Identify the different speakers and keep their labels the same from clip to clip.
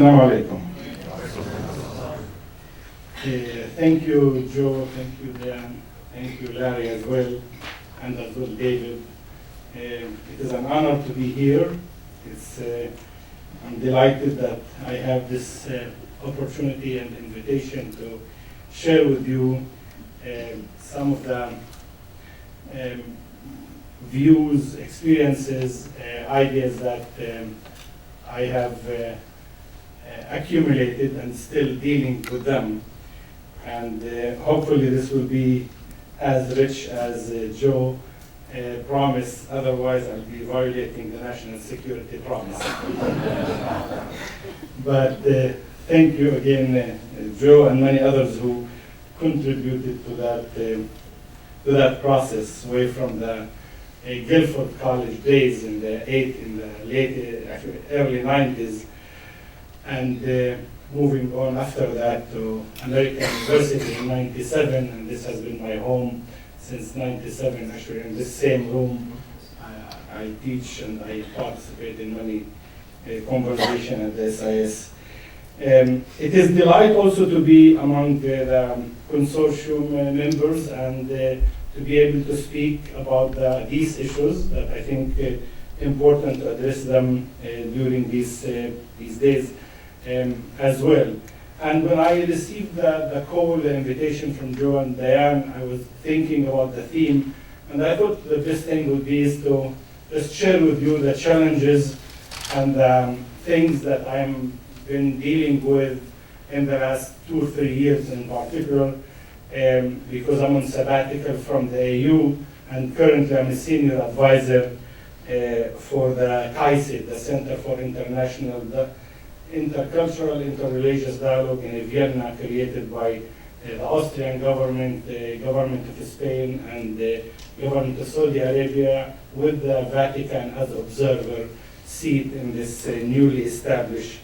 Speaker 1: Assalamu alaikum. Thank you, Joe. Thank you, Dan. Thank you, Larry, as well, and as well, David. It is an honor to be here. I'm delighted that I have this opportunity and invitation to share with you some of the views, experiences, ideas that I have accumulated and still dealing with them. And hopefully this will be as rich as Joe promised, otherwise I'll be violating the national security promise. But thank you again, Joe and many others who contributed to that process, way from the Guilford College days in the early 90s, and moving on after that to American University in 97, and this has been my home since 97. Actually, in this same room, I teach and I participate in many conversations at the SIS. It is a delight also to be among the consortium members and to be able to speak about these issues that I think important to address them during these days as well. And when I received the call, the invitation from Joe and Diane, I was thinking about the theme, and I thought the best thing would be is to just share with you the challenges and things that I've been dealing with in the last 2 or 3 years in particular, because I'm on sabbatical from the AU, and currently I'm a senior advisor for the CICID, the Center for Intercultural Interreligious Dialogue in Vienna, created by the Austrian government, the government of Spain, and the government of Saudi Arabia, with the Vatican as observer seat in this newly established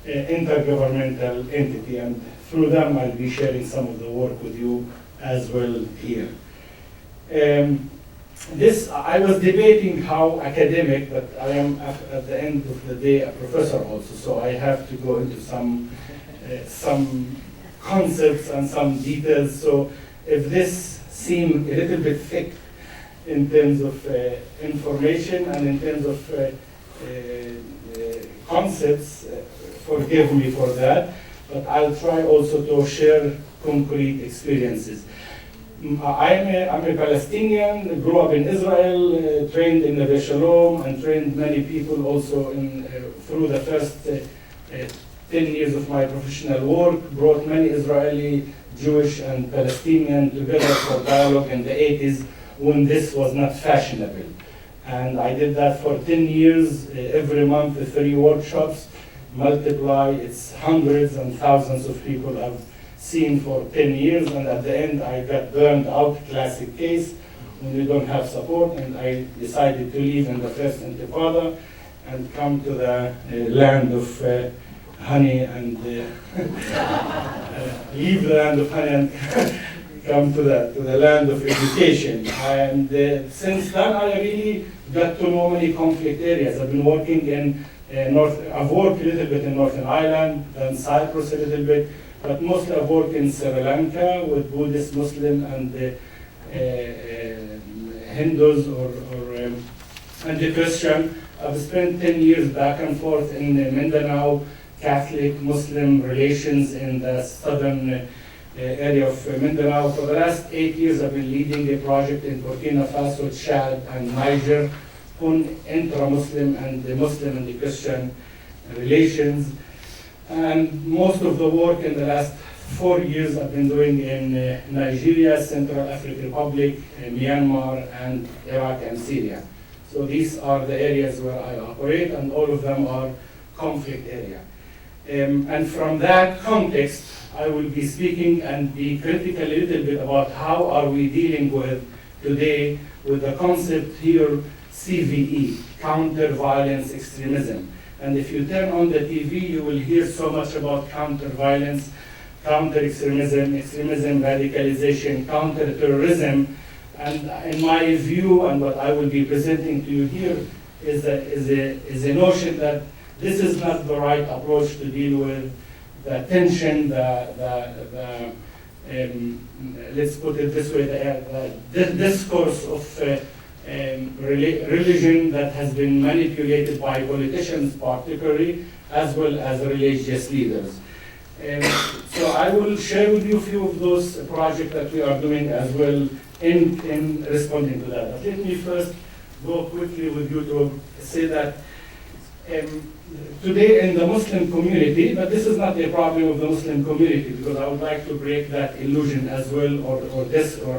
Speaker 1: intergovernmental entity. And through them, I'll be sharing some of the work with you as well here. I was debating how academic, but I am at the end of the day a professor also, so I have to go into some concepts and some details. So if this seems a little bit thick in terms of information and in terms of concepts, forgive me for that, but I'll try also to share concrete experiences. I'm a Palestinian, grew up in Israel, trained in Neve Shalom, and trained many people also through the first 10 years of my professional work, brought many Israeli, Jewish, and Palestinian together for dialogue in the 80s when this was not fashionable. And I did that for 10 years, every month, 3 workshops, multiply, it's hundreds and thousands of people I've seen for 10 years, and at the end I got burned out, classic case, when you don't have support, and I decided to leave in the first intifada and come to the land of honey and leave the land of honey and come to the land of education. And since then I really got to know many conflict areas. I've been working in I've worked a little bit in Northern Ireland, then Cyprus a little bit, but mostly I've worked in Sri Lanka with Buddhist, Muslim, and Hindus and the Christian. I've spent 10 years back and forth in Mindanao, Catholic-Muslim relations in the southern area of Mindanao. For the last 8 years, I've been leading a project in Burkina Faso, Chad, and Niger on intra-Muslim and the Muslim and the Christian relations. And most of the work in the last 4 years I've been doing in Nigeria, Central African Republic, Myanmar, and Iraq and Syria. So these are the areas where I operate, and all of them are conflict area. And from that context, I will be speaking and be critical a little bit about how are we dealing with today with the concept here, CVE, counter-violence extremism. And if you turn on the TV, you will hear so much about counter-violence, counter-extremism, extremism, radicalization, counter-terrorism. And in my view, and what I will be presenting to you here, is a notion that this is not the right approach to deal with the tension, let's put it this way, the discourse of religion that has been manipulated by politicians particularly, as well as religious leaders. So I will share with you a few of those projects that we are doing as well in responding to that. But let me first go quickly with you to say that today in the Muslim community, but this is not a problem of the Muslim community, because I would like to break that illusion as well, or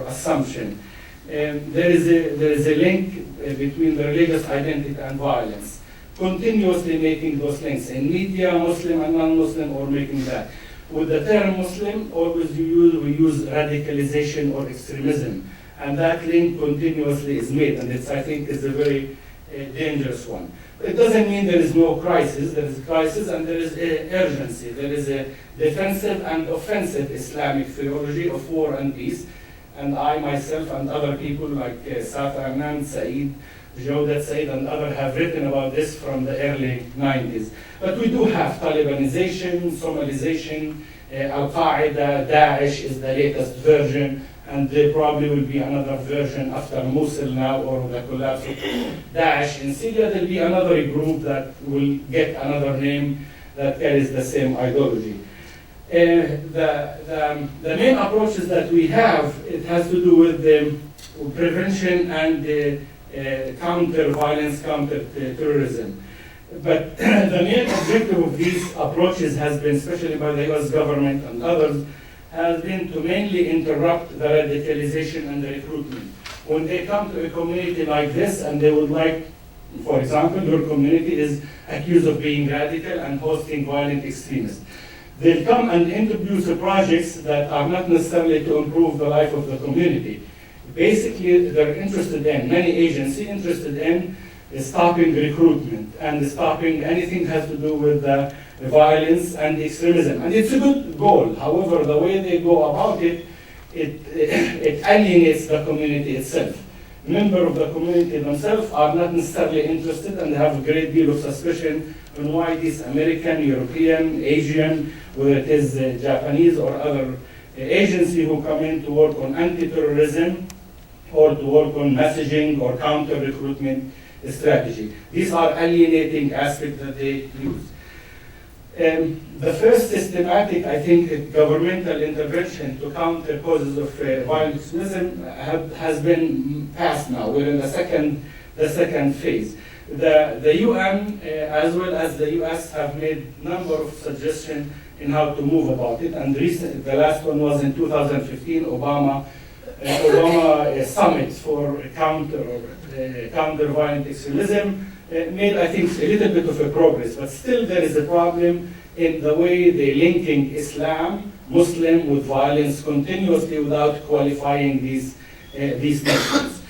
Speaker 1: assumption. There is a link between the religious identity and violence, continuously making those links in media, Muslim and non-Muslim, or making that. With the term Muslim, always we use radicalization or extremism, and that link continuously is made, and it's, I think, is a very dangerous one. It doesn't mean there is no crisis. There is a crisis and there is urgency. There is a defensive and offensive Islamic theology of war and peace. And I myself and other people like Safa Anand, Saeed, Jawdat Saeed, and others have written about this from the early 90s. But we do have Talibanization, Somalization, Al-Qaeda, Daesh is the latest version, and there probably will be another version after Mosul now, or the collapse of Daesh in Syria. There will be another group that will get another name that carries the same ideology. The main approaches that we have, it has to do with the prevention and counter-violence, counter-terrorism. But the main objective of these approaches has been, especially by the US government and others, has been to mainly interrupt the radicalization and the recruitment. When they come to a community like this and they would like, for example, your community is accused of being radical and hosting violent extremists, they'll come and introduce projects that are not necessarily to improve the life of the community. Basically, they're interested in, many agencies interested in stopping recruitment and stopping anything has to do with the violence and extremism. And it's a good goal. However, the way they go about it, it alienates the community itself. Members of the community themselves are not necessarily interested, and they have a great deal of suspicion on why these American, European, Asian, whether it is Japanese or other agency who come in to work on anti-terrorism or to work on messaging or counter-recruitment strategy. These are alienating aspects that they use. The first systematic, I think, governmental intervention to counter causes of violent extremism has been passed now. We're in the second phase. The UN, as well as the US, have made a number of suggestions in how to move about it. And the last one was in 2015, Obama summit for counter violent extremism made, I think, a little bit of a progress, but still there is a problem in the way they're linking Islam, Muslim, with violence continuously without qualifying these questions.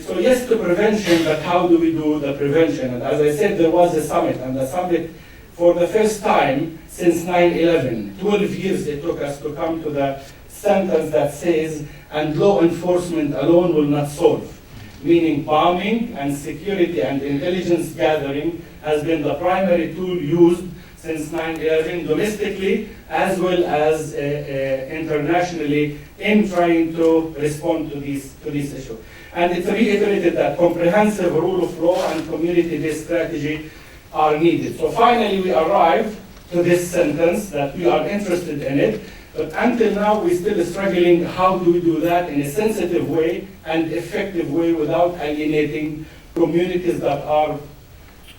Speaker 1: So yes to prevention, but how do we do the prevention? And as I said, there was a summit, and the summit, for the first time since 9/11, 12 years it took us to come to the sentence that says, and law enforcement alone will not solve. Meaning bombing and security and intelligence gathering has been the primary tool used since 9/11 domestically as well as internationally in trying to respond to these issues. And it reiterated that comprehensive rule of law and community-based strategy are needed. So finally we arrived to this sentence that we are interested in it, but until now we're still struggling how do we do that in a sensitive way and effective way without alienating communities that are,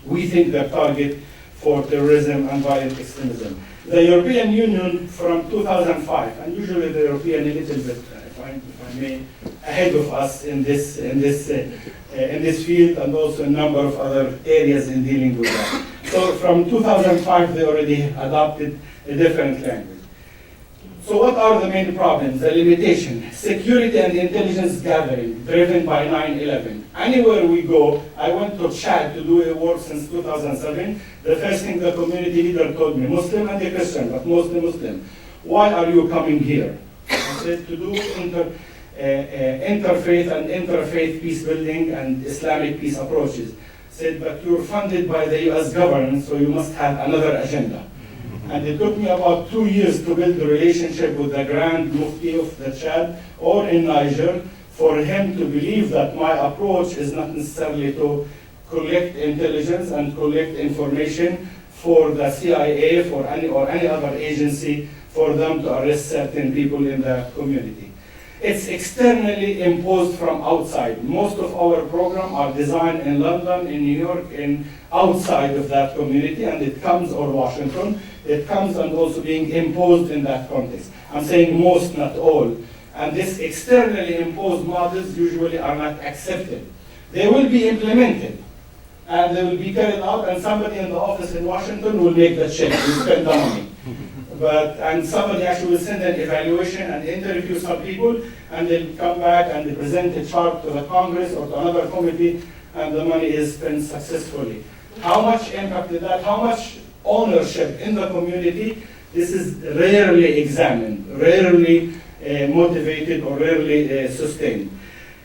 Speaker 1: we think, the target for terrorism and violent extremism. The European Union from 2005, and usually the European a little bit, if I may, ahead of us in this field, and also a number of other areas in dealing with that. So from 2005, they already adopted a different language. So what are the main problems? The limitation, security and intelligence gathering driven by 9/11. Anywhere we go, I went to Chad to do a work since 2007. The first thing the community leader told me, Muslim and a Christian, but mostly Muslim, why are you coming here? I said to do interfaith and interfaith peace building and Islamic peace approaches. said, but you're funded by the US government, so you must have another agenda. And it took me about 2 years to build a relationship with the Grand Mufti of the Chad or in Niger for him to believe that my approach is not necessarily to collect intelligence and collect information for the CIA or any other agency for them to arrest certain people in the community. It's externally imposed from outside. Most of our programs are designed in London, in New York, and outside of that community, and it comes, or Washington, it comes and also being imposed in that context. I'm saying most, not all. And these externally imposed models usually are not accepted. They will be implemented, and they will be carried out, and somebody in the office in Washington will make the check, will spend the money. And somebody actually will send an evaluation and interview some people, and they'll come back and they present a chart to the Congress or to another committee, and the money is spent successfully. How much impact did that? How much ownership in the community? This is rarely examined, rarely motivated, or rarely sustained.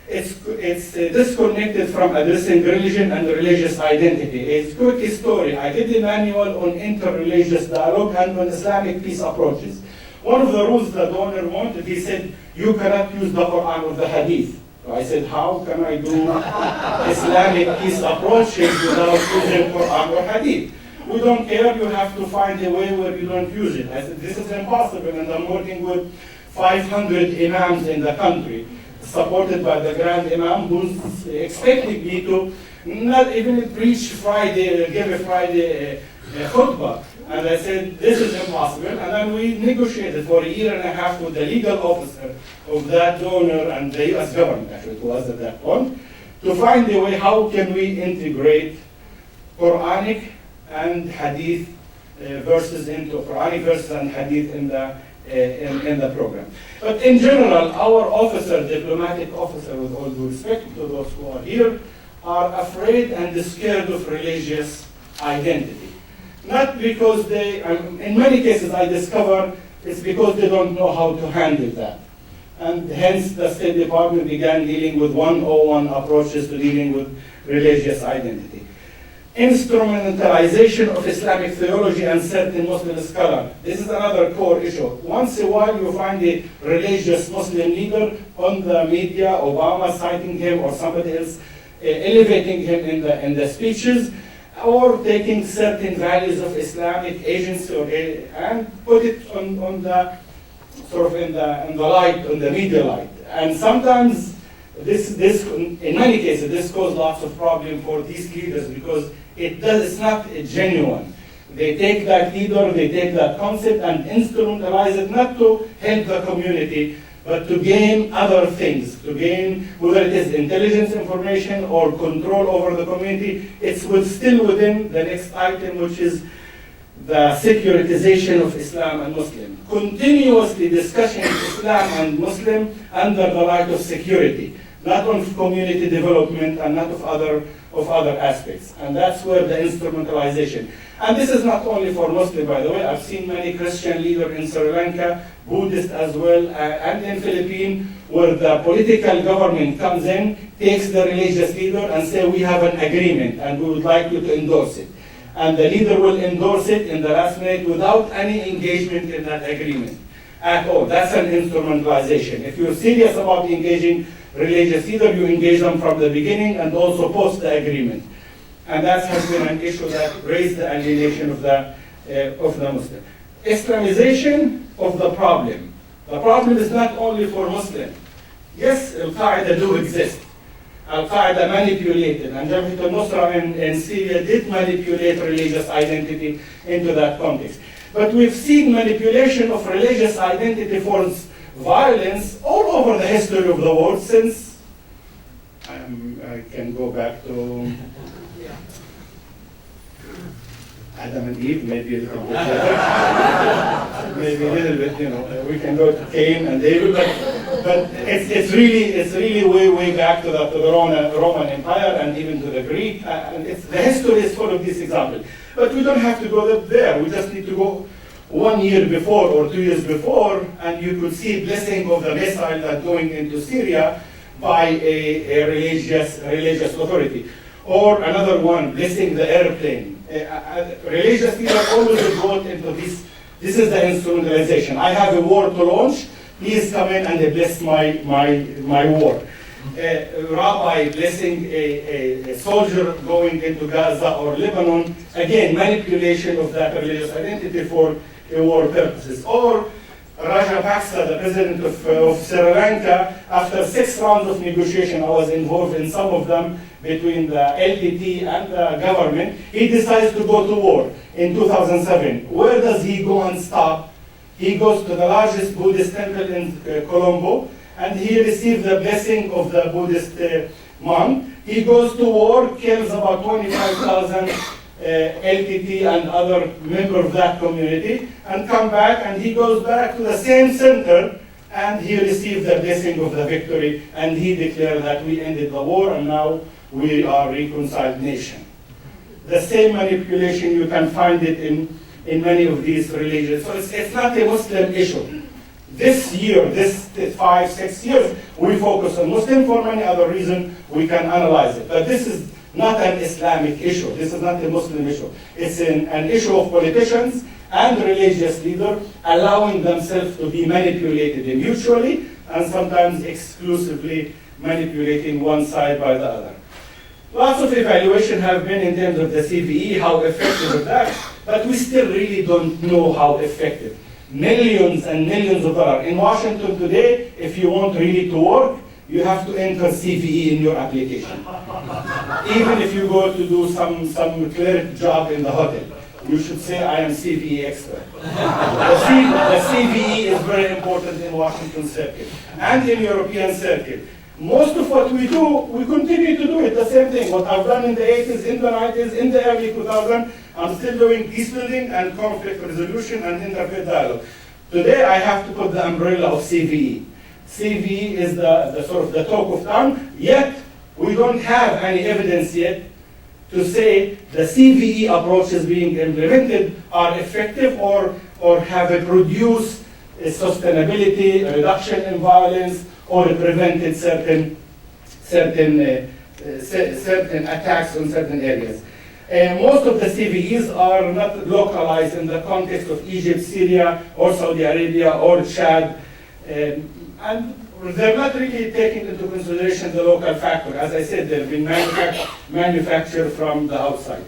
Speaker 1: It's disconnected from addressing religion and religious identity. A quick story. I did a manual on interreligious dialogue and on Islamic peace approaches. One of the rules the donor wanted, he said, you cannot use the Quran or the Hadith. So I said, how can I do Islamic peace approaches without using Quran or Hadith? We don't care, you have to find a way where you don't use it. I said, this is impossible, and I'm working with 500 imams in the country, supported by the Grand Imam, who's expecting me to not even preach Friday, give a Friday khutbah. And I said, this is impossible. And then we negotiated for a year and a half with the legal officer of that donor and the US government, actually, it was at that point, to find a way how can we integrate Quranic and Hadith verses into Quranic verses and Hadith in the program. But in general, our officer, diplomatic officer, with all due respect to those who are here, are afraid and scared of religious identity. Not because they, in many cases I discover, it's because they don't know how to handle that. And hence the State Department began dealing with 101 approaches to dealing with religious identity. Instrumentalization of Islamic theology and certain Muslim scholars. This is another core issue. Once in a while you find a religious Muslim leader on the media, Obama citing him or somebody else elevating him in the speeches, or taking certain values of Islamic agency and put it on the sort of in the light, on the media light. And sometimes this in many cases this causes lots of problem for these leaders because it's not genuine. They take that leader, they take that concept and instrumentalize it not to help the community, but to gain other things, to gain whether it is intelligence information or control over the community. It's still within the next item, which is the securitization of Islam and Muslim. Continuously discussing Islam and Muslim under the light of security, not of community development and not of other aspects. And that's where the instrumentalization. And this is not only for Muslim, by the way. I've seen many Christian leaders in Sri Lanka, Buddhist as well, and in Philippines, where the political government comes in, takes the religious leader and say, we have an agreement and we would like you to endorse it. And the leader will endorse it in the last minute without any engagement in that agreement at all. That's an instrumentalization. If you're serious about engaging religious leader, you engage them from the beginning and also post the agreement. And that has been an issue that raised the alienation of the Muslim. Islamization of the problem. The problem is not only for Muslims. Yes, Al-Qaeda do exist. Al-Qaeda manipulated, and Jabhat al-Nusra in Syria did manipulate religious identity into that context. But we've seen manipulation of religious identity for violence all over the history of the world since, I can go back to Adam and Eve, maybe a little bit later. Maybe a little bit, we can go to Cain and David, but it's really way back to the Roman Empire and even to the Greek. And the history is full of these examples. But we don't have to go there. We just need to go 1 year before or 2 years before, and you could see blessing of the missile that going into Syria by a religious authority. Or another one, blessing the airplane. Religious leaders always brought into this. This is the instrumentalization. I have a war to launch. Please come in and bless my war. Rabbi blessing a soldier going into Gaza or Lebanon. Again, manipulation of that religious identity for war purposes. Or Rajapaksa, the president of Sri Lanka, after 6 rounds of negotiation, I was involved in some of them between the LDT and the government, he decides to go to war in 2007. Where does he go and stop? He goes to the largest Buddhist temple in Colombo, and he received the blessing of the Buddhist monk. He goes to war, kills about 25,000 LTT and other members of that community, and come back, and he goes back to the same center, and he received the blessing of the victory, and he declared that we ended the war, and now we are a reconciled nation. The same manipulation, you can find it in many of these religions. So it's not a Muslim issue. This year, this 5-6 years, we focus on Muslim. For many other reasons, we can analyze it. But this is not an Islamic issue. This is not a Muslim issue. It's an issue of politicians and religious leaders allowing themselves to be manipulated mutually and sometimes exclusively manipulating one side by the other. Lots of evaluation have been in terms of the CVE, how effective is that, but we still really don't know how effective. Millions and millions of dollars. In Washington today, if you want really to work, you have to enter CVE in your application. Even if you go to do some cleric job in the hotel, you should say, I am CVE expert. The CVE is very important in Washington circuit and in European circuit. Most of what we do, we continue to do it, the same thing. What I've done in the 80s, in the 90s, in the early 2000s, I'm still doing peacebuilding and conflict resolution and interfaith dialogue. Today, I have to put the umbrella of CVE. CVE is the sort of the talk of tongue, yet we don't have any evidence yet to say the CVE approaches being implemented are effective or have produced a sustainability, a reduction in violence, or prevented certain attacks on certain areas. Most of the CVEs are not localized in the context of Egypt, Syria, or Saudi Arabia, or Chad, and they're not really taking into consideration the local factor. As I said, they've been manufactured from the outside.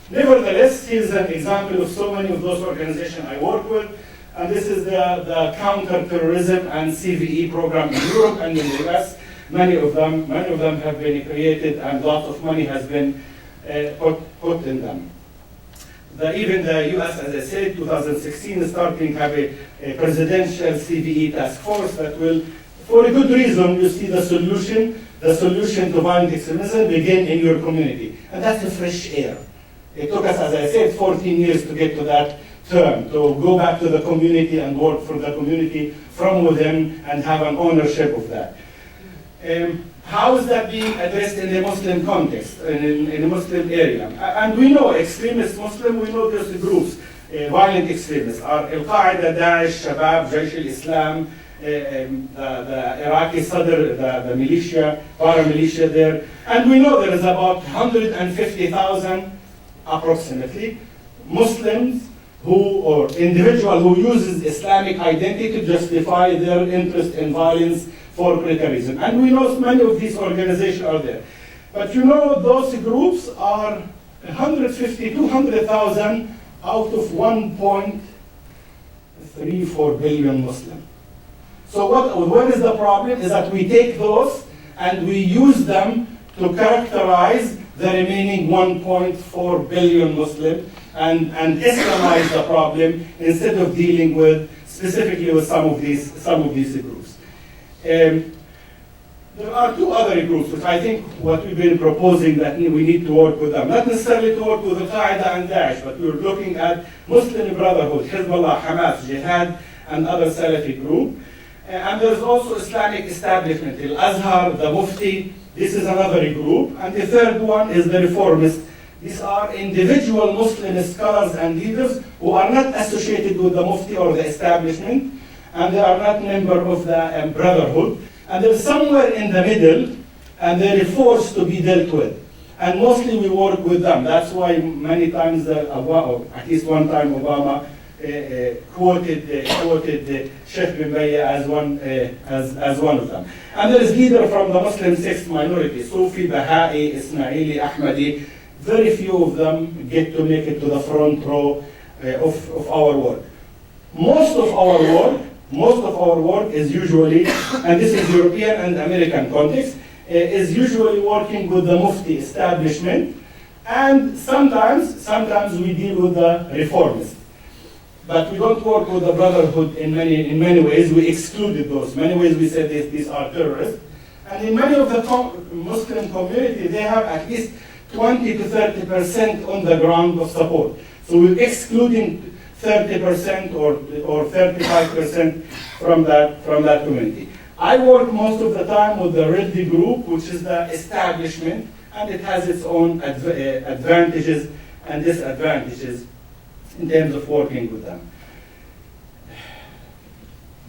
Speaker 1: Nevertheless, here's an example of so many of those organizations I work with. And this is the counter-terrorism and CVE program in Europe and in the US. Many of them have been created, and lots of money has been put in them. Even the US, as I said, 2016 is starting to have a presidential CVE task force that will, for a good reason, you see the solution to violent extremism begin in your community. And that's a fresh air. It took us, as I said, 14 years to get to that term, to go back to the community and work for the community from within and have an ownership of that. How is that being addressed in the Muslim context, in the Muslim area? And we know extremist Muslim, we know there's groups, violent extremists, are Al-Qaeda, Daesh, Shabab, Jaish al-Islam, the Iraqi Sadr, the militia, paramilitia there. And we know there is about 150,000 approximately Muslims or individual who uses Islamic identity to justify their interest in violence for political reasons. And we know many of these organizations are there. But you know, those groups are 150, 200,000 out of 1.34 billion Muslims. So what is the problem is that we take those and we use them to characterize the remaining 1.4 billion Muslims and Islamize the problem instead of dealing with specifically with some of these groups. There are two other groups which I think what we've been proposing that we need to work with them. Not necessarily to work with Al-Qaeda and Daesh, but we're looking at Muslim Brotherhood, Hezbollah, Hamas, Jihad, and other Salafi group. And there's also Islamic establishment, Al-Azhar, the Mufti. This is another group. And the third one is the Reformists. These are individual Muslim scholars and leaders who are not associated with the Mufti or the establishment, and they are not members of the Brotherhood. And they're somewhere in the middle, and they're forced to be dealt with.
Speaker 2: and mostly we work with them. That's why many times, or at least one time, Obama quoted Sheikh bin Bayyah as one of them. And there is leader from the Muslim sixth minority, Sufi, Baha'i, Ismaili, Ahmadi. Very few of them get to make it to the front row of our work. Most of our work is usually, and this is European and American context, is usually working with the Mufti establishment, and sometimes we deal with the reformists. But we don't work with the Brotherhood in many ways. We excluded those. Many ways we said these are terrorists. And in many of the Muslim community, they have at least 20 to 30% on the ground of support. So we're excluding 30% or 35% from that community. I work most of the time with the Reddy group, which is the establishment, and it has its own advantages and disadvantages in terms of working with them.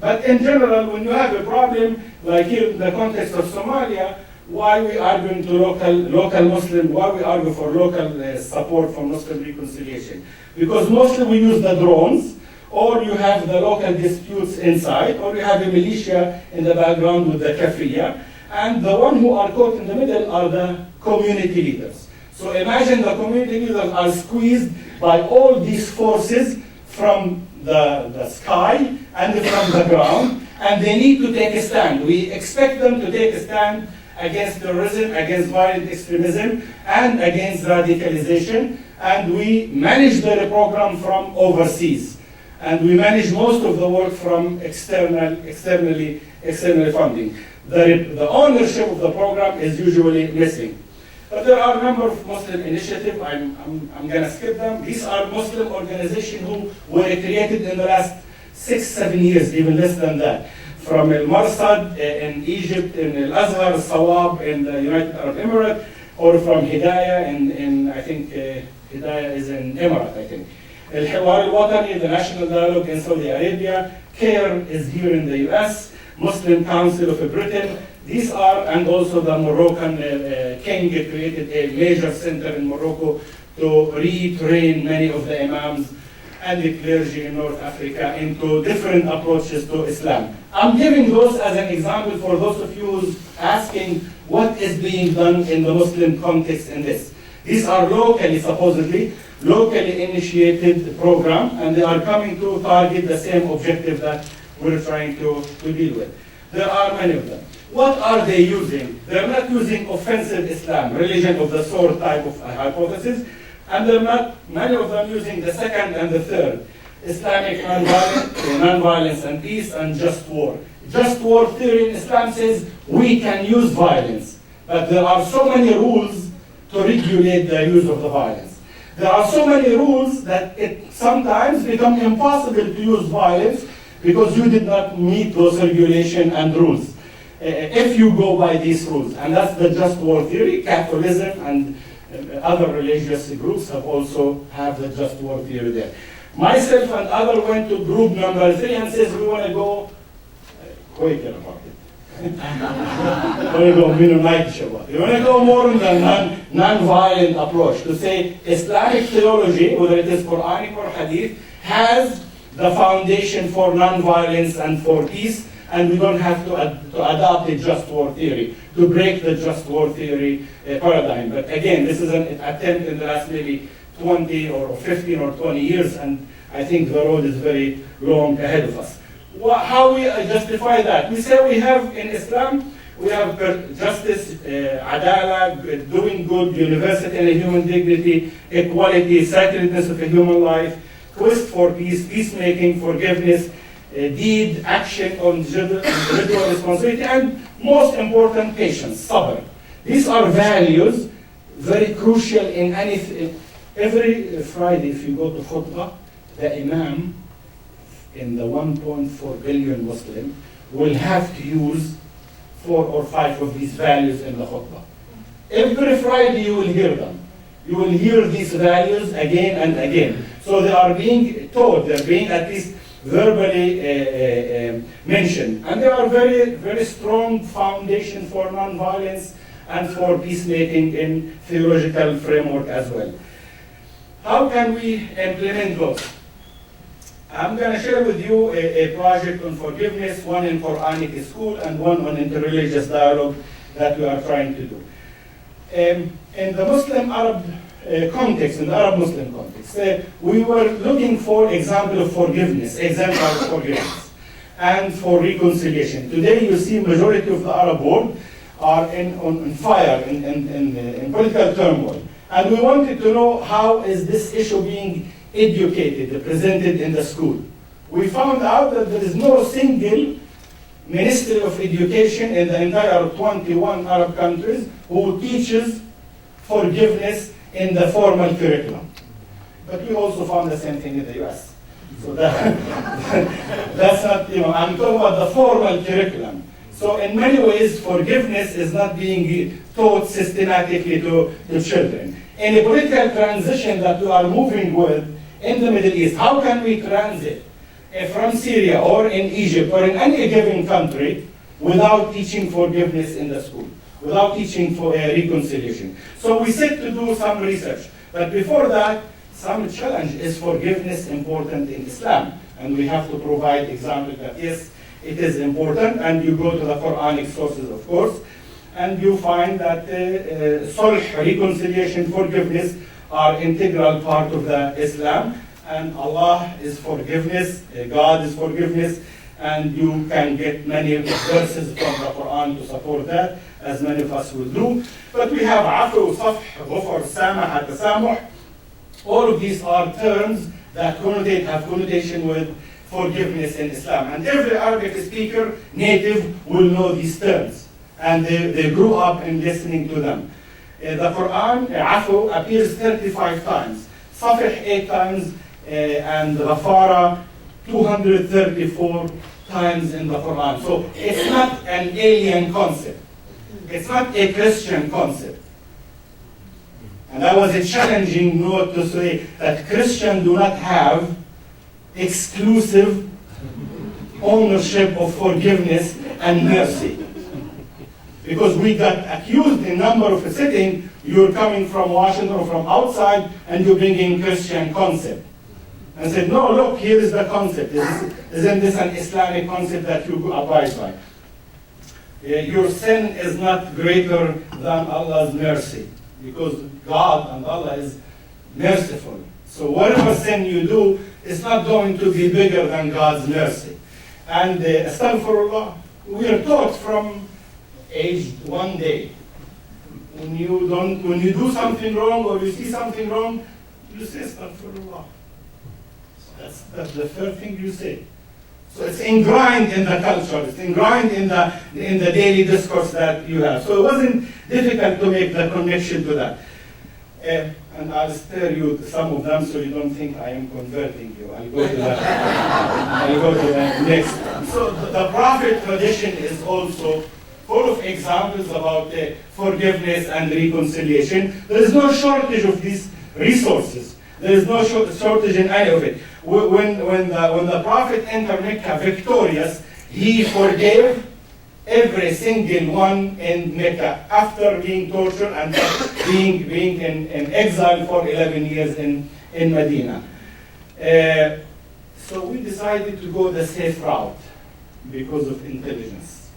Speaker 2: But in general, when you have a problem, like here in the context of Somalia, why we argue to local Muslim, why we argue for local support for Muslim reconciliation? Because mostly we use the drones, or you have the local disputes inside, or you have a militia in the background with the kafriya, and the one who are caught in the middle are the community leaders. So imagine the community leaders are squeezed by all these forces from the sky and from the ground, and they need to take a stand. We expect them to take a stand against terrorism, against violent extremism, and against radicalization, and we manage their program from overseas. And we manage most of the work from externally funding. The ownership of the program is usually missing. But there are a number of Muslim initiatives. I'm going to skip them. These are Muslim organizations who were created in the last 6-7 years, even less than that. From Al-Marsad in Egypt, in Al-Azhar, Sawab in the United Arab Emirates, or from Hidayah in I think, Hidayah is in Emirates, I think. Al-Hiwar al-Watani, the National Dialogue in Saudi Arabia. CARE is here in the US. Muslim Council of Britain. These are, and also the Moroccan king created a major center in Morocco to retrain many of the imams and the clergy in North Africa into different approaches to Islam. I'm giving those as an example for those of you who's asking what is being done in the Muslim context in this. These are supposedly locally initiated program, and they are coming to target the same objective that we're trying to deal with. There are many of them. What are they using? They're not using offensive Islam, religion of the sword type of hypothesis, and they're not, many of them, using the second and the third, Islamic nonviolence and peace and just war. Just war theory in Islam says we can use violence, but there are so many rules to regulate the use of the violence. There are so many rules that it sometimes becomes impossible to use violence because you did not meet those regulations and rules. If you go by these rules, and that's the just war theory. Catholicism and other religious groups also have the just war theory there. Myself and others went to group number 3 and says we want to go quicker about it. We want to go more on the non-violent approach, to say Islamic theology, whether it is Quranic or Hadith, has the foundation for non-violence and for peace, and we don't have to adopt a just war theory, to break the just war theory paradigm. But again, this is an attempt in the last maybe 20 or 15 or 20 years, and I think the road is very long ahead of us. How we justify that? We say we have in Islam, we have justice, adala, doing good, universal and human dignity, equality, sacredness of a human life, quest for peace, peacemaking, forgiveness, deed, action on individual responsibility, and most important, patience, sabr. These are values very crucial in anything. Every Friday, if you go to khutbah, the imam in the 1.4 billion Muslim will have to use 4 or 5 of these values in the khutbah. Every Friday you will hear them. You will hear these values again and again. So they are being taught, they're being at least verbally mentioned. And they are very, very strong foundation for non-violence and for peacemaking in theological framework as well. How can we implement those? I'm going to share with you a project on forgiveness, one in Quranic school and one on interreligious dialogue that we are trying to do. In the Muslim Arab context, in the Arab Muslim context, we were looking for example of forgiveness, and for reconciliation. Today you see majority of the Arab world are on fire, in political turmoil. And we wanted to know how is this issue being educated, presented in the school. We found out that there is no single Ministry of Education in the entire 21 Arab countries who teaches forgiveness in the formal curriculum. But we also found the same thing in the US. So that's not, I'm talking about the formal curriculum. So in many ways, forgiveness is not being taught systematically to children. In a political transition that we are moving with in the Middle East, how can we transit from Syria or in Egypt or in any given country without teaching forgiveness in the school, without teaching for reconciliation? So we set to do some research. But before that, some challenge is forgiveness important in Islam. And we have to provide examples that yes, it is important, and you go to the Quranic sources, of course, and you find that sulh, reconciliation, forgiveness are integral part of the Islam, and Allah is forgiveness, God is forgiveness, and you can get many verses from the Quran to support that, as many of us will do. But we have afu, safh, ghufr, samah, tasamuh. All of these are terms that have connotation with forgiveness in Islam. And every Arabic speaker, native, will know these terms. And they grew up in listening to them. The Quran, afu, appears 35 times. Safih 8 times, and Ghafara 234 times in the Quran. So it's not an alien concept. It's not a Christian concept. And that was a challenging note to say that Christians do not have exclusive ownership of forgiveness and mercy. Because we got accused in a number of settings, you're coming from Washington or from outside and you're bringing Christian concept. And said, no, look, here is the concept. Isn't this an Islamic concept that you abide by? Your sin is not greater than Allah's mercy, because God and Allah is merciful. So whatever sin you do is not going to be bigger than God's mercy. And astaghfirullah, we are taught from age 1 day. When you do something wrong or you see something wrong, you say astaghfirullah. That's the first thing you say. So it's ingrained in the culture, it's ingrained in the daily discourse that you have. So it wasn't difficult to make the connection to that. And I'll spare you some of them so you don't think I am converting you. I'll go to the next one. So the Prophet tradition is also full of examples about forgiveness and reconciliation. There is no shortage of these resources. There is no shortage in any of it. When the Prophet entered Mecca victorious, he forgave every single one in Mecca after being tortured and being in exile for 11 years in Medina. So we decided to go the safe route because of intelligence,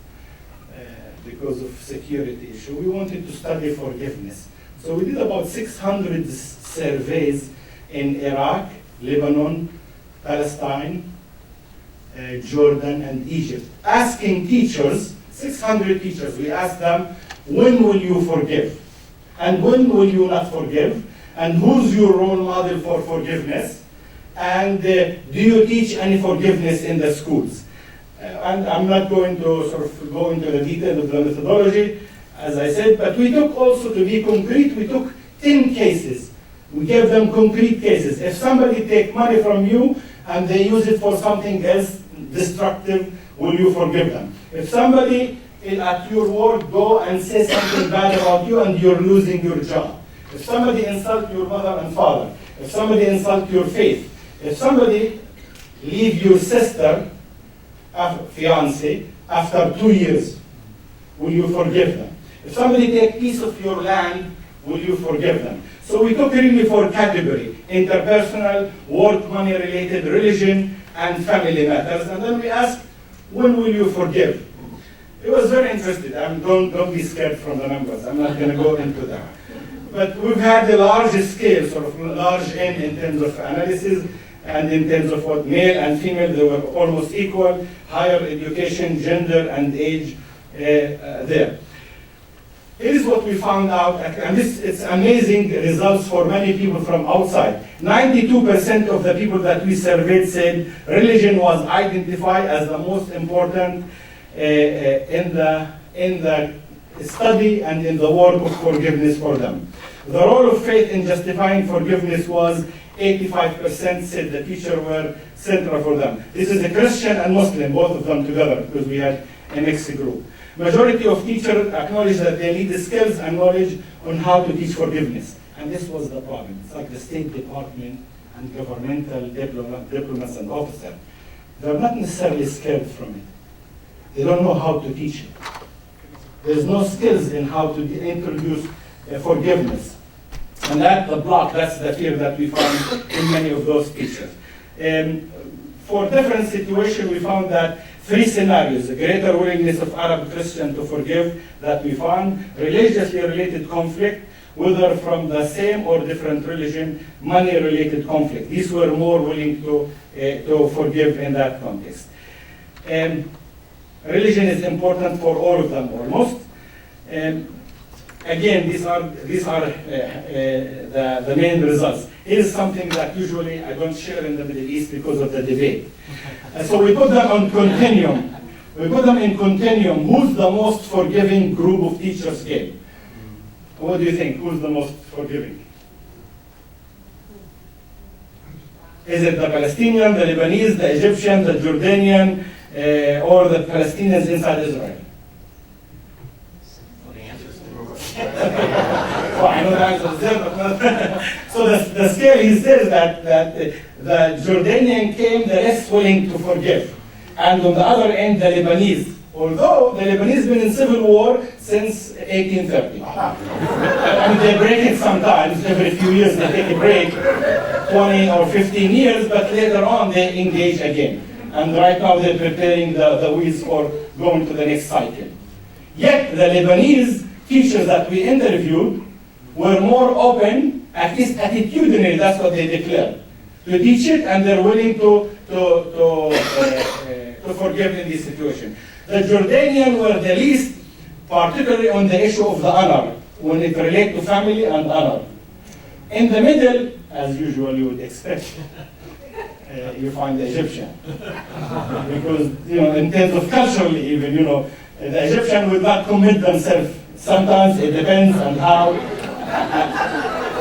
Speaker 2: because of security issue. We wanted to study forgiveness. So we did about 600 surveys in Iraq, Lebanon, Palestine, Jordan, and Egypt, asking teachers, 600 teachers, we asked them, when will you forgive? And when will you not forgive? And who's your role model for forgiveness? And do you teach any forgiveness in the schools? And I'm not going to sort of go into the detail of the methodology, as I said, but we took also, to be concrete, we took 10 cases. We gave them concrete cases. If somebody take money from you and they use it for something else destructive, will you forgive them? If somebody at your work go and say something bad about you and you're losing your job, if somebody insult your mother and father, if somebody insult your faith, if somebody leave your sister, fiance, after 2 years, will you forgive them? If somebody take a piece of your land, will you forgive them? So we took really four categories: interpersonal, work, money-related, religion, and family matters. And then we asked, when will you forgive? It was very interesting. Don't be scared from the numbers. I'm not going to go into that. But we've had a large scale, sort of large N in terms of analysis, and in terms of what male and female, they were almost equal, higher education, gender, and age there. Here is what we found out, and it's amazing results for many people from outside. 92% of the people that we surveyed said religion was identified as the most important in the study and in the work of forgiveness for them. The role of faith in justifying forgiveness was 85% said the teacher were central for them. This is a Christian and Muslim, both of them together, because we had a mixed group. Majority of teachers acknowledge that they need the skills and knowledge on how to teach forgiveness. And this was the problem. It's like the State Department and governmental diplomats and officers. They're not necessarily scared from it. They don't know how to teach it. There's no skills in how to introduce forgiveness. And that's the block, that's the fear that we found in many of those teachers. For different situations, we found that 3 scenarios: a greater willingness of Arab Christians to forgive that we found, religiously related conflict, whether from the same or different religion, money-related conflict. These were more willing to forgive in that context. Religion is important for all of them, almost. Again, these are the main results. Here's something that usually I don't share in the Middle East because of the debate. So we put them on continuum. We put them in continuum. Who's the most forgiving group of teachers gave? What do you think? Who's the most forgiving? Is it the Palestinian, the Lebanese, the Egyptian, the Jordanian, or the Palestinians inside Israel? Well, I know the answer is there, but not. So the scale, he says that the Jordanian came the less willing to forgive. And on the other end, the Lebanese. Although the Lebanese been in civil war since 1830. I mean, they break it sometimes, every few years they take a break, 20 or 15 years, but later on they engage again. And right now they're preparing the wheels for going to the next cycle. Yet the Lebanese teachers that we interviewed were more open, at least attitudinally, that's what they declared, to teach it, and they're willing to forgive in this situation. The Jordanian were the least, particularly on the issue of the honor, when it relates to family and honor. In the middle, as usual you would expect, you find the Egyptian. Because, in terms of culturally even, the Egyptian would not commit themselves. Sometimes it depends on how,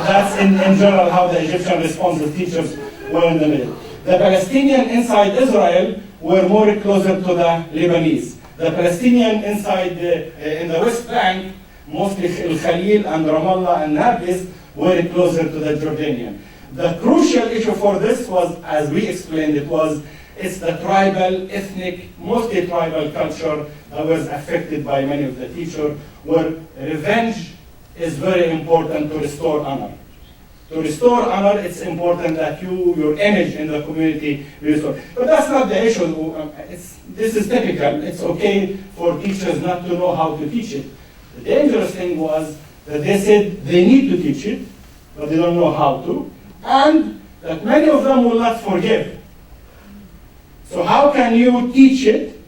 Speaker 2: that's in general how the Egyptian responsive teachers were in the middle. The Palestinian inside Israel were more closer to the Lebanese. The Palestinian inside in the West Bank, mostly Al-Khalil and Ramallah and Nablus, were closer to the Jordanian. The crucial issue for this was, as we explained it's the tribal, ethnic, mostly tribal culture that was affected by many of the teachers, where revenge is very important to restore honor. To restore honor, it's important that your image in the community be restored. But that's not the issue. This is typical. It's okay for teachers not to know how to teach it. The dangerous thing was that they said they need to teach it, but they don't know how to, and that many of them will not forgive. So how can you teach it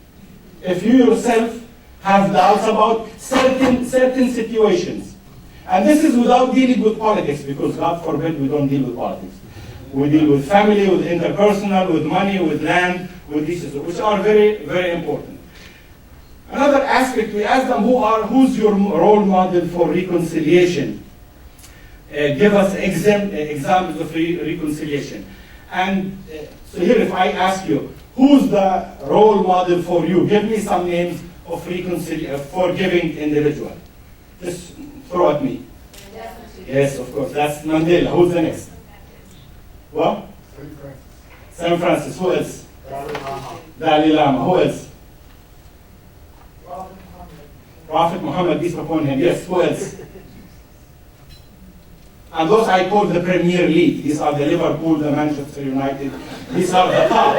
Speaker 2: if you yourself have doubts about certain situations? And this is without dealing with politics, because God forbid we don't deal with politics. We deal with family, with interpersonal, with money, with land, with issues, which are very, very important. Another aspect, we asked them, who's your role model for reconciliation? Give us examples of reconciliation. And so here, if I ask you, who's the role model for you? Give me some names of forgiving individual. Just throw at me. Yes, of course. That's Mandela. Who's the next? What? Saint Francis. Who else? Dalai Lama. Who else? Prophet Muhammad, peace upon him. Yes, who else? And those I call the Premier League. These are the Liverpool, the Manchester United. These are the top.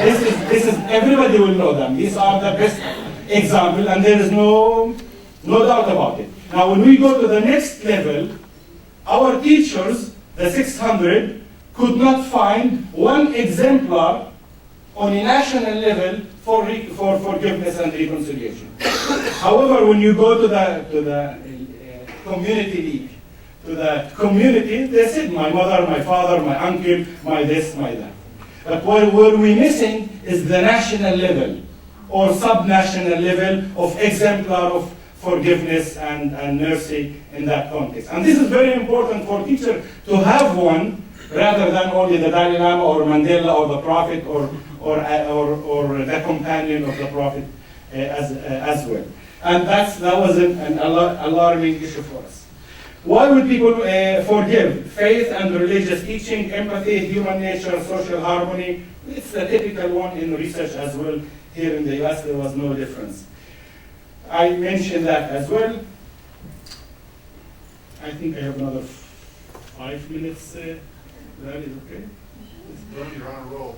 Speaker 2: This is, everybody will know them. These are the best example, and there is no doubt about it. Now, when we go to the next level, our teachers, the 600, could not find one exemplar on a national level for forgiveness and reconciliation. However, when you go to the community league, to the community, they said, my mother, my father, my uncle, my this, my that. But what we're missing is the national level or sub-national level of exemplar of forgiveness and mercy in that context. And this is very important for teachers to have one rather than only the Dalai Lama or Mandela or the Prophet or the companion of the Prophet as well. And that was an alarming issue for us. Why would people forgive? Faith and religious teaching, empathy, human nature, social harmony. It's a typical one in research as well. Here in the US, there was no difference. I mentioned that as well. I think I have another 5 minutes. That is okay?
Speaker 3: You're on a roll.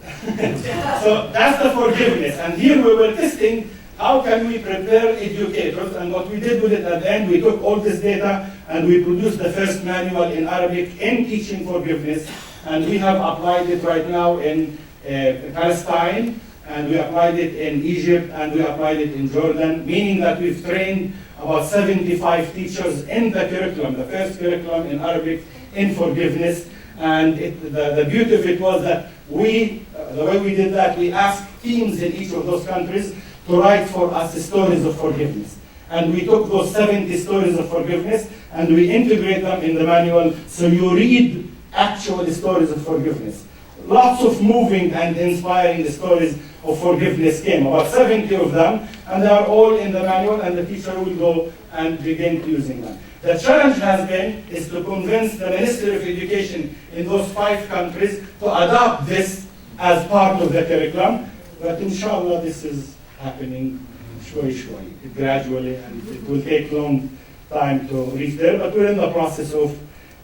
Speaker 2: So that's the forgiveness. And here we were testing how can we prepare educators, and what we did with it at the end, we took all this data and we produced the first manual in Arabic in teaching forgiveness, and we have applied it right now in Palestine, and we applied it in Egypt, and we applied it in Jordan, meaning that we've trained about 75 teachers in the curriculum, the first curriculum in Arabic in forgiveness. And the beauty of it was that the way we did that, we asked teams in each of those countries to write for us stories of forgiveness. And we took those 70 stories of forgiveness and we integrate them in the manual, so you read actual stories of forgiveness. Lots of moving and inspiring stories of forgiveness came, about 70 of them, and they are all in the manual, and the teacher will go and begin using them. The challenge has been is to convince the Ministry of Education in those 5 countries to adopt this as part of the curriculum, but inshallah this is happening gradually, and it will take long time to reach there, but we're in the process of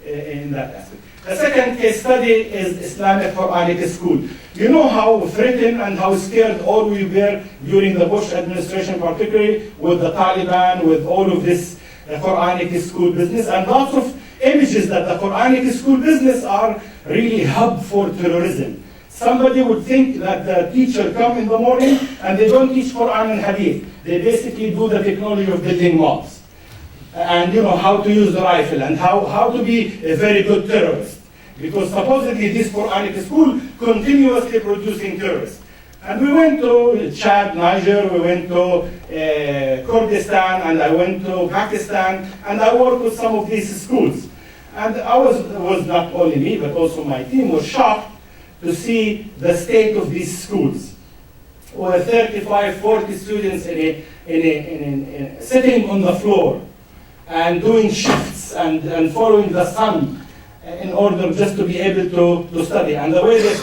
Speaker 2: in that aspect. The second case study is Islamic Quranic school. You know how threatened and how scared all we were during the Bush administration, particularly with the Taliban, with all of this Quranic school business, and lots of images that the Quranic school business are really hub for terrorism. Somebody would think that the teacher come in the morning and they don't teach Quran and Hadith. They basically do the technology of building mobs. And how to use the rifle and how to be a very good terrorist. Because supposedly this Quranic school continuously producing terrorists. And we went to Chad, Niger, we went to Kurdistan, and I went to Pakistan, and I worked with some of these schools. And I was not only me, but also my team was shocked to see the state of these schools. Where 35, 40 students sitting on the floor and doing shifts and following the sun in order just to be able to study. And the way they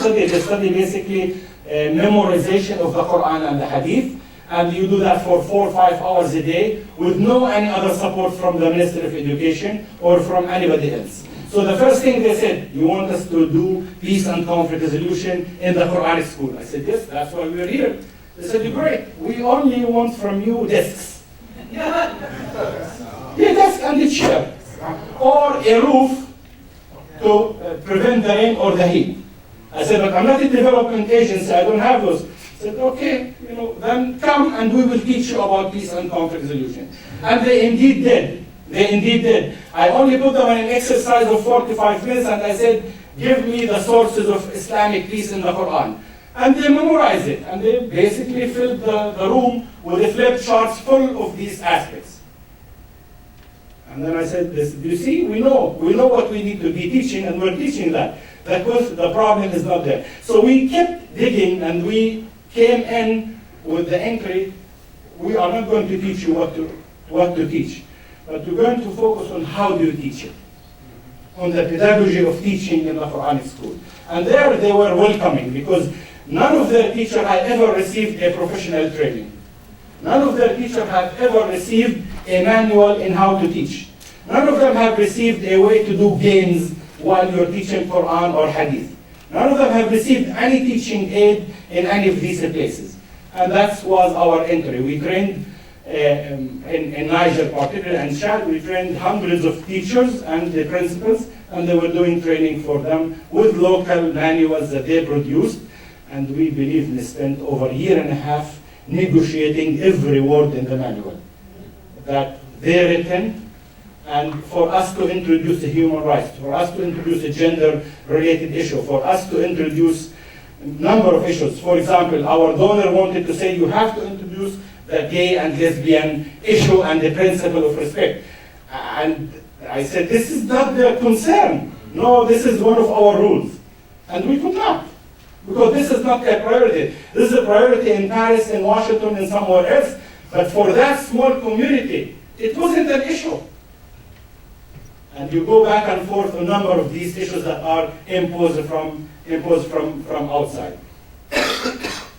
Speaker 2: study basically memorization of the Quran and the Hadith. And you do that for 4 or 5 hours a day with no any other support from the Ministry of Education or from anybody else. So the first thing they said, you want us to do peace and conflict resolution in the Quranic school. I said, yes, that's why we're here. They said, great, we only want from you desks. Yeah, desk and a chair. Or a roof to prevent the rain or the heat. I said, but I'm not a development agency, I don't have those. I said, okay, then come and we will teach you about peace and conflict resolution. And they indeed did. I only put them on an exercise of 45 minutes and I said, give me the sources of Islamic peace in the Quran. And they memorized it. And they basically filled the room with the flip charts full of these aspects. And then I said, do you see, we know what we need to be teaching, and we're teaching that. The problem is not there. So we kept digging, and we came in with the entry, we are not going to teach you what to teach, but we're going to focus on how do you teach it, on the pedagogy of teaching in the Quranic school. And there they were welcoming, because none of their teachers had ever received a professional training. None of their teachers have ever received a manual in how to teach. None of them have received a way to do games while you're teaching Quran or Hadith. None of them have received any teaching aid in any of these places. And that was our entry. We trained in Niger, particularly, and Chad, we trained hundreds of teachers and the principals, and they were doing training for them with local manuals that they produced. And we believe they spent over a year and a half negotiating every word in the manual that they written, and for us to introduce the human rights, for us to introduce a gender-related issue, for us to introduce a number of issues. For example, our donor wanted to say you have to introduce the gay and lesbian issue and the principle of respect. And I said, this is not their concern. No, this is one of our rules. And we could not, because this is not a priority. This is a priority in Paris, in Washington, and somewhere else. But for that small community, it wasn't an issue. And you go back and forth a number of these issues that are imposed from outside.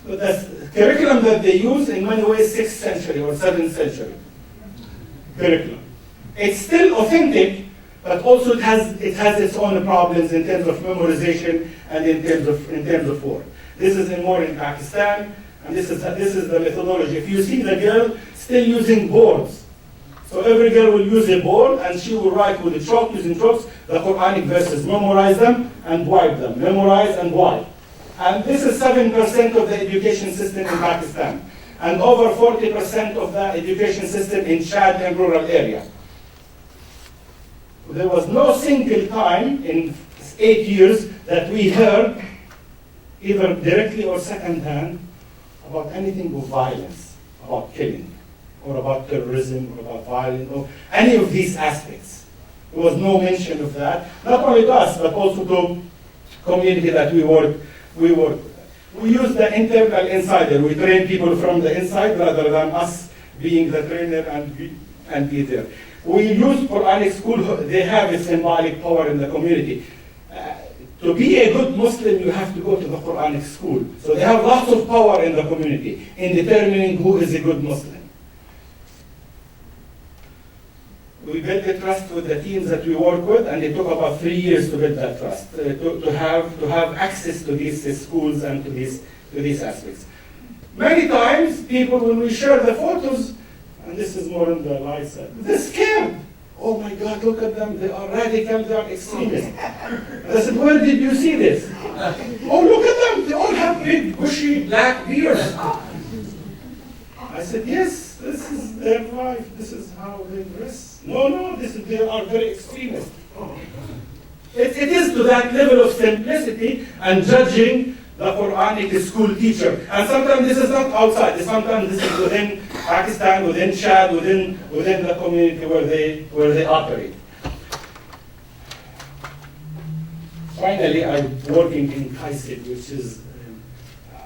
Speaker 2: But the curriculum that they use, in many ways, 6th century or 7th century curriculum. It's still authentic, but also it has its own problems in terms of memorization and in terms of work. This is more in Pakistan, and this is the methodology. If you see the girl still using boards, so every girl will use a board, and she will write with a chalk, using chalks, the Quranic verses, memorize them and wipe them, memorize and wipe. And this is 7% of the education system in Pakistan, and over 40% of the education system in Chad and rural area. There was no single time in 8 years that we heard, either directly or secondhand, about anything of violence, about killing, or about terrorism, or about violence, or any of these aspects. There was no mention of that, not only to us, but also to community that we work with. We use the internal insider. We train people from the inside rather than us being the trainer and be there. We use Quranic school. They have a symbolic power in the community. To be a good Muslim, you have to go to the Quranic school. So they have lots of power in the community in determining who is a good Muslim. We built a trust with the teams that we work with, and it took about 3 years to build that trust, to have access to these schools and to these aspects. Many times, people, when we share the photos, and this is more on the light side, they're scared. Oh my God, look at them, they are radical, they are extremists. And I said, where did you see this? Oh, look at them, they all have big, bushy, black beards. I said, yes, this is their life, this is how they dress. No, they are very extremist. It is to that level of simplicity and judging the Quranic school teacher. And sometimes this is not outside, sometimes this is within Pakistan, within Chad, within the community where they operate. Finally, I'm working in Kaisid, which is,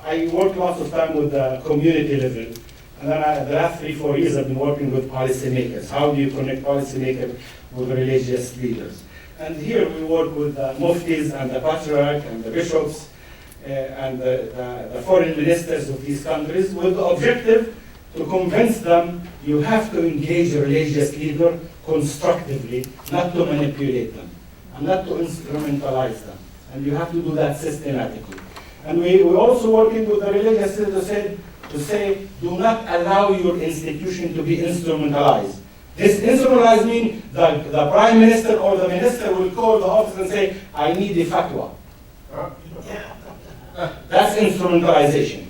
Speaker 2: I work lots of time with the community level. And then the last 3-4 years, I've been working with policymakers. How do you connect policymakers with religious leaders? And here we work with the muftis and the patriarch and the bishops and the foreign ministers of these countries with the objective to convince them you have to engage a religious leader constructively, not to manipulate them, and not to instrumentalize them. And you have to do that systematically. And we're also working with the religious leaders to say, do not allow your institution to be instrumentalized. This instrumentalized means the prime minister or the minister will call the office and say, I need a fatwa. That's instrumentalization.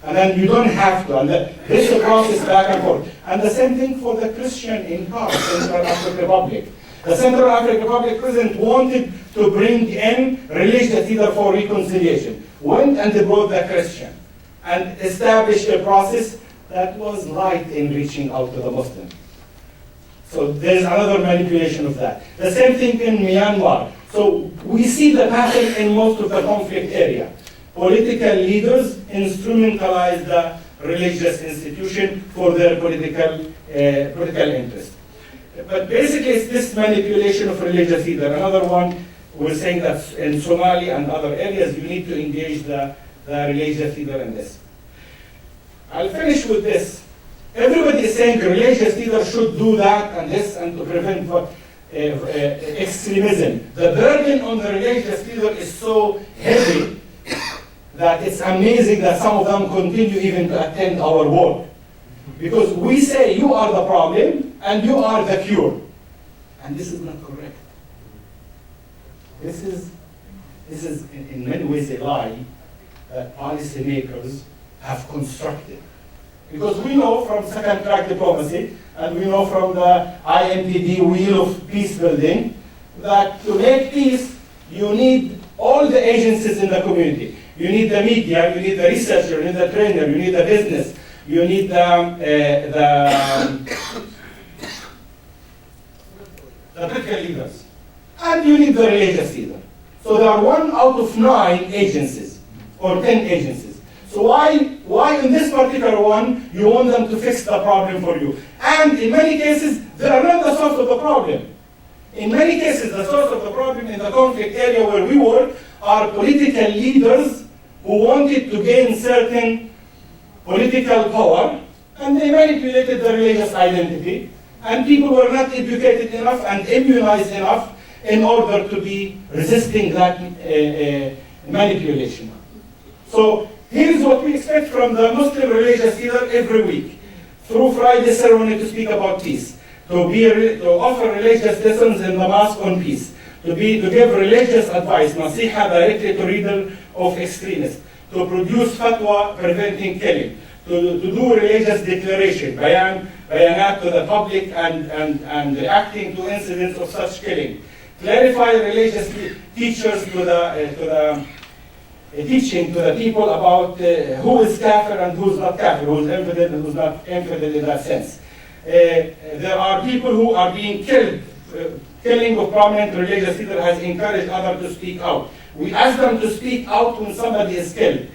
Speaker 2: And then you don't have to. And this is a process back and forth. And the same thing for the Christian in Central African Republic. The Central African Republic president wanted to bring in religious leader for reconciliation. Went and brought the Christian and established a process that was light in reaching out to the Muslim. So there's another manipulation of that. The same thing in Myanmar. So we see the pattern in most of the conflict area. Political leaders instrumentalize the religious institution for their political interest. But basically it's this manipulation of religious leader. Another one, we're saying that in Somalia and other areas, you need to engage the religious leader in this. I'll finish with this. Everybody is saying religious leaders should do that and this and to prevent extremism. The burden on the religious leader is so heavy that it's amazing that some of them continue even to attend our work. Because we say you are the problem and you are the cure. And this is not correct. This is in many ways a lie that policymakers have constructed. Because we know from second track diplomacy, and we know from the IMPD wheel of peacebuilding, that to make peace, you need all the agencies in the community. You need the media, you need the researcher, you need the trainer, you need the business, you need the political leaders, and you need the religious leader. So there are 1 out of 9 agencies, or 10 agencies. So why in this particular one, you want them to fix the problem for you? And in many cases, they are not the source of the problem. In many cases, the source of the problem in the conflict area where we work are political leaders who wanted to gain certain political power, and they manipulated the religious identity, and people were not educated enough and immunized enough in order to be resisting that manipulation. So here's what we expect from the Muslim religious leader every week. Through Friday ceremony to speak about peace, to offer religious lessons in the mosque on peace, to give religious advice, nasiha directly to reader of extremists, to produce fatwa preventing killing, to do religious declaration, bayanat to the public and reacting to incidents of such killing, clarify religious teachers to the teaching to the people about who is kafir and who is not kafir, who is infidel and who is not infidel in that sense. There are people who are being killed. Killing of prominent religious leader has encouraged others to speak out. We ask them to speak out when somebody is killed.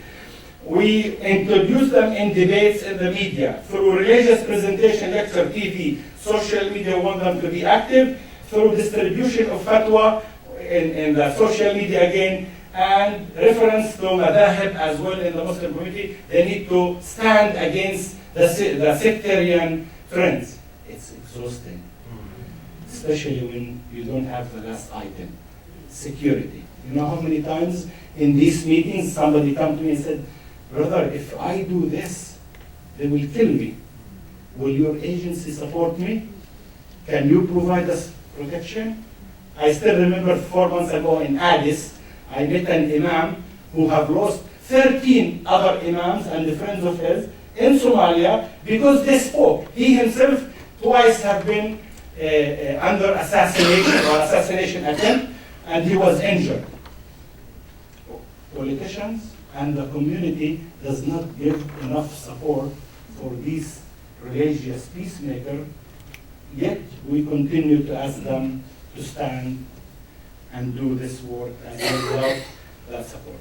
Speaker 2: We introduce them in debates in the media. Through religious presentation, lecture, TV, social media, we want them to be active. Through distribution of fatwa in the social media again, and reference to madahib as well in the Muslim community, they need to stand against the sectarian trends. It's exhausting, especially when you don't have the last item, security. You know how many times in these meetings somebody come to me and said, brother, if I do this, they will kill me. Will your agency support me? Can you provide us protection? I still remember 4 months ago in Addis, I met an imam who have lost 13 other imams and friends of his in Somalia because they spoke. He himself twice have been under assassination attempt, and he was injured. Politicians and the community does not give enough support for these religious peacemakers, yet we continue to ask them to stand and do this work and without that support.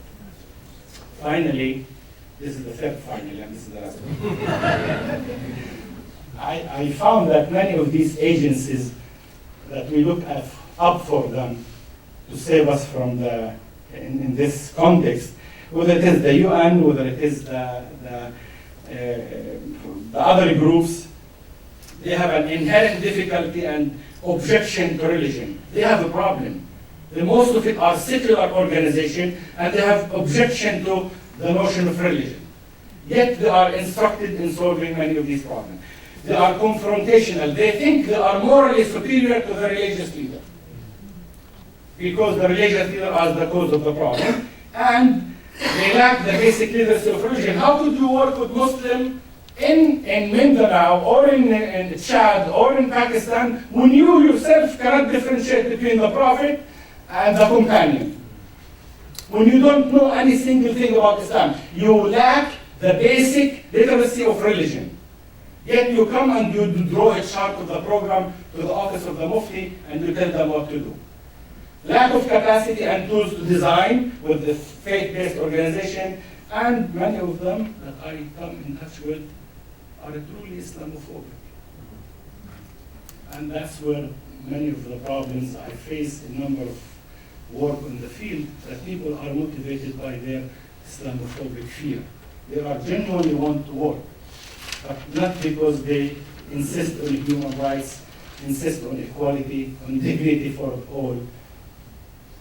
Speaker 2: Finally, this is the third finally, and this is the last one. I found that many of these agencies that we look up for them to save us from in this context, whether it is the UN, whether it is the other groups, they have an inherent difficulty and objection to religion. They have a problem. The most of it are secular organizations, and they have objection to the notion of religion. Yet they are instructed in solving many of these problems. They are confrontational. They think they are morally superior to the religious leader, because the religious leader is the cause of the problem, and they lack the basic literacy of religion. How could you work with Muslim in Mindanao or in Chad or in Pakistan when you yourself cannot differentiate between the Prophet and the companion? When you don't know any single thing about Islam, you lack the basic literacy of religion. Yet you come and you draw a chart of the program to the office of the Mufti and you tell them what to do. Lack of capacity and tools to design with the faith-based organization, and many of them that I come in touch with are truly Islamophobic. And that's where many of the problems I face in number of work in the field, that people are motivated by their Islamophobic fear. They are genuinely want to work.
Speaker 1: but not because they insist on human rights, insist on equality, on dignity for all.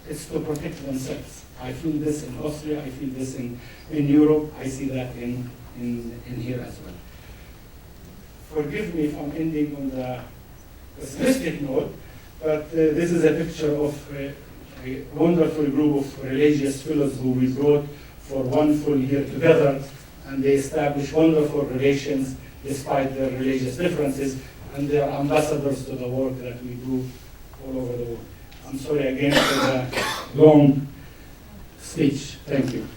Speaker 1: It's to protect themselves. I feel this in Austria, I feel this in Europe, I see that in here as well. Forgive me if I'm ending on the pessimistic note, but this is a picture of a wonderful group of religious fellows who we brought for one full year together, and they established wonderful relations despite their religious differences, and they are ambassadors to the work that we do all over the world. I'm sorry again for the long speech. Thank you.